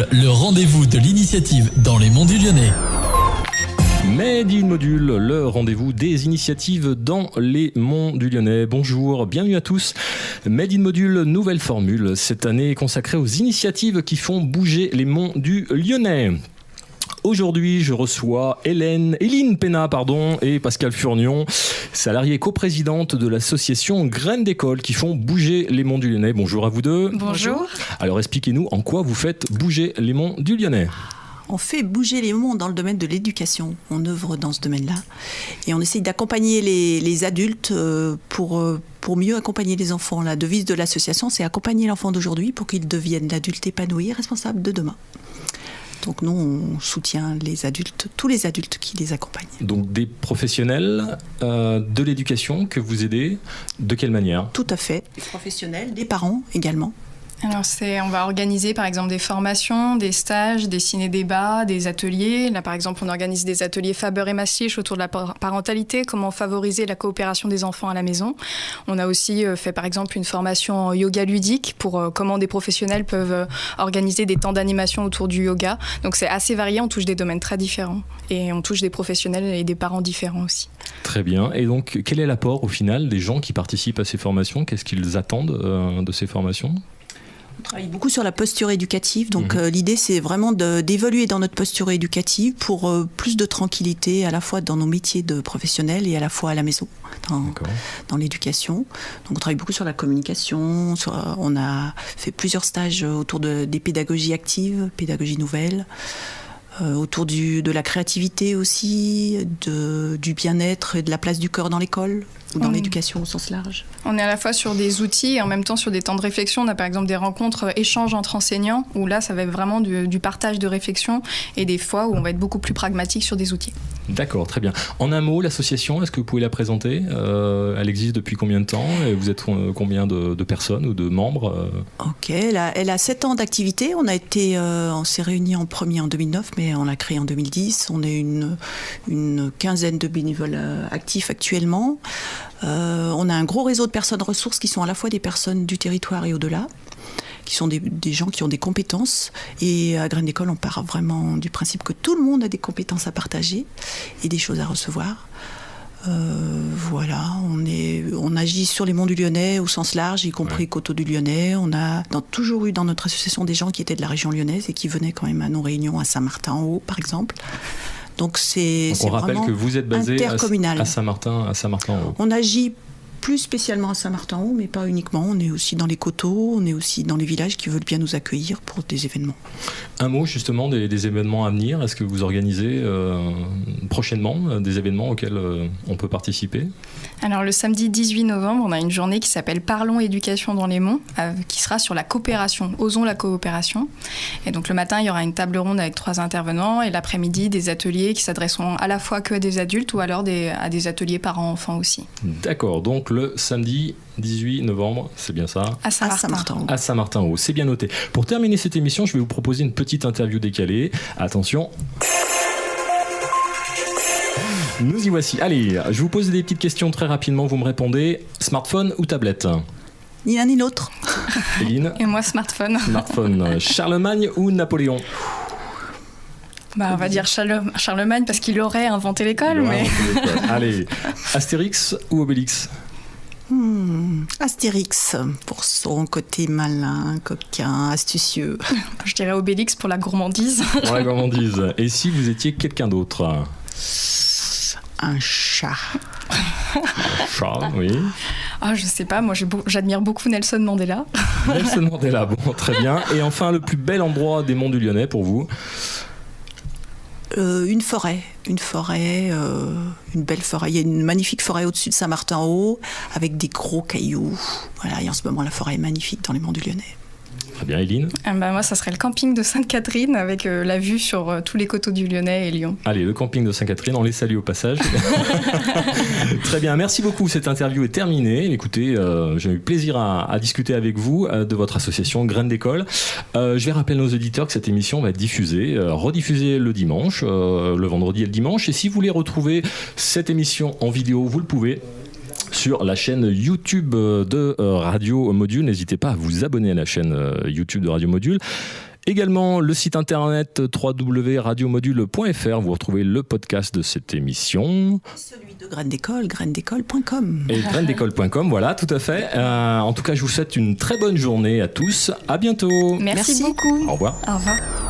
Module, le rendez-vous de l'initiative dans les monts du Lyonnais. Made in Module, le rendez-vous des initiatives dans les monts du Lyonnais. Bonjour, bienvenue à tous. Made in Module, nouvelle formule, cette année consacrée aux initiatives qui font bouger les monts du Lyonnais. Aujourd'hui, je reçois Eline Pénat et Pascal Furnion, salariée coprésidente de l'association Graines d'école qui font bouger les monts du Lyonnais. Bonjour à vous deux. Bonjour. Alors expliquez-nous en quoi vous faites bouger les monts du Lyonnais. On fait bouger les monts dans le domaine de l'éducation. On œuvre dans ce domaine-là. Et on essaye d'accompagner les adultes pour mieux accompagner les enfants. La devise de l'association, c'est accompagner l'enfant d'aujourd'hui pour qu'il devienne l'adulte épanoui et responsable de demain. Donc nous, on soutient les adultes, tous les adultes qui les accompagnent. Donc des professionnels de l'éducation que vous aidez, de quelle manière ? Tout à fait. Des professionnels, des parents également. Alors on va organiser par exemple des formations, des stages, des ciné-débats, des ateliers. Là par exemple on organise des ateliers Faber et Maslich autour de la parentalité, comment favoriser la coopération des enfants à la maison. On a aussi fait par exemple une formation en yoga ludique pour comment des professionnels peuvent organiser des temps d'animation autour du yoga. Donc c'est assez varié, on touche des domaines très différents et on touche des professionnels et des parents différents aussi. Très bien. Et donc quel est l'apport au final des gens qui participent à ces formations ? Qu'est-ce qu'ils attendent de ces formations ? On travaille beaucoup sur la posture éducative, donc l'idée c'est vraiment d'évoluer dans notre posture éducative pour plus de tranquillité à la fois dans nos métiers de professionnels et à la fois à la maison, dans l'éducation. Donc on travaille beaucoup sur la communication, on a fait plusieurs stages autour des pédagogies actives, pédagogie nouvelle, autour de la créativité aussi, du bien-être et de la place du corps dans l'école ou dans l'éducation au sens large. On est à la fois sur des outils et en même temps sur des temps de réflexion. On a par exemple des rencontres échanges entre enseignants où là ça va être vraiment du partage de réflexion et des fois où on va être beaucoup plus pragmatique sur des outils. D'accord, très bien. En un mot, l'association, est-ce que vous pouvez la présenter ? Elle existe depuis combien de temps ? Et vous êtes combien de personnes ou de membres ? Ok, elle a 7 ans d'activité. On s'est réunis en premier en 2009, mais on l'a créé en 2010. On est une quinzaine de bénévoles actifs actuellement. On a un gros réseau de personnes ressources qui sont à la fois des personnes du territoire et au-delà, qui sont des gens qui ont des compétences. Et à Graines d'école, on part vraiment du principe que tout le monde a des compétences à partager et des choses à recevoir. Voilà, on agit sur les monts du Lyonnais au sens large, y compris Coteaux du Lyonnais. On a toujours eu dans notre association des gens qui étaient de la région lyonnaise et qui venaient quand même à nos réunions à Saint-Martin-en-Haut, par exemple. Donc on rappelle que vous êtes basé à Saint-Martin-en-Haut. On agit plus spécialement à Saint-Martin-en-Haut, mais pas uniquement. On est aussi dans les coteaux, on est aussi dans les villages qui veulent bien nous accueillir pour des événements. Un mot justement des événements à venir. Est-ce que vous organisez prochainement des événements auxquels on peut participer ? Alors le samedi 18 novembre, on a une journée qui s'appelle Parlons éducation dans les monts, qui sera sur la coopération, osons la coopération. Et donc le matin, il y aura une table ronde avec 3 intervenants et l'après-midi, des ateliers qui s'adresseront à la fois que à des adultes ou alors à des ateliers parents-enfants aussi. D'accord, donc le samedi 18 novembre, c'est bien ça ? À Saint-Martin-en-Haut. À Saint-Martin-en-Haut, c'est bien noté. Pour terminer cette émission, je vais vous proposer une petite interview décalée. Attention. Nous y voici. Allez, je vous pose des petites questions très rapidement. Vous me répondez smartphone ou tablette ? Ni l'un ni l'autre. Eline ? Et moi, smartphone. Smartphone. Charlemagne ou Napoléon ? On va dire Charlemagne parce qu'il aurait inventé l'école. Allez, Astérix ou Obélix ? Astérix, pour son côté malin, coquin, astucieux. Je dirais Obélix pour la gourmandise. Pour la gourmandise. Et si vous étiez quelqu'un d'autre ? Un chat. Un chat, oui. Je sais pas, moi j'admire beaucoup Nelson Mandela. Nelson Mandela, bon, très bien. Et enfin, le plus bel endroit des monts du Lyonnais pour vous ? Une forêt, une belle forêt. Il y a une magnifique forêt au-dessus de Saint-Martin-en-Haut avec des gros cailloux. Voilà, et en ce moment, la forêt est magnifique dans les monts du Lyonnais. Très bien, Eline. Moi, ça serait le camping de Sainte-Catherine avec la vue sur tous les coteaux du Lyonnais et Lyon. Allez, le camping de Sainte-Catherine, on les salue au passage. Très bien, merci beaucoup. Cette interview est terminée. Écoutez, j'ai eu plaisir à discuter avec vous de votre association Graines d'école. Je vais rappeler à nos auditeurs que cette émission va être diffusée, rediffusée le dimanche, le vendredi et le dimanche. Et si vous voulez retrouver cette émission en vidéo, vous le pouvez sur la chaîne YouTube de Radio Module. N'hésitez pas à vous abonner à la chaîne YouTube de Radio Module. Également le site internet www.radiomodule.fr. Vous retrouvez le podcast de cette émission. Celui de Graines d'école, grainedécole.com. Et grainedécole.com, voilà, tout à fait. En tout cas, je vous souhaite une très bonne journée à tous. À bientôt. Merci beaucoup. Au revoir. Au revoir.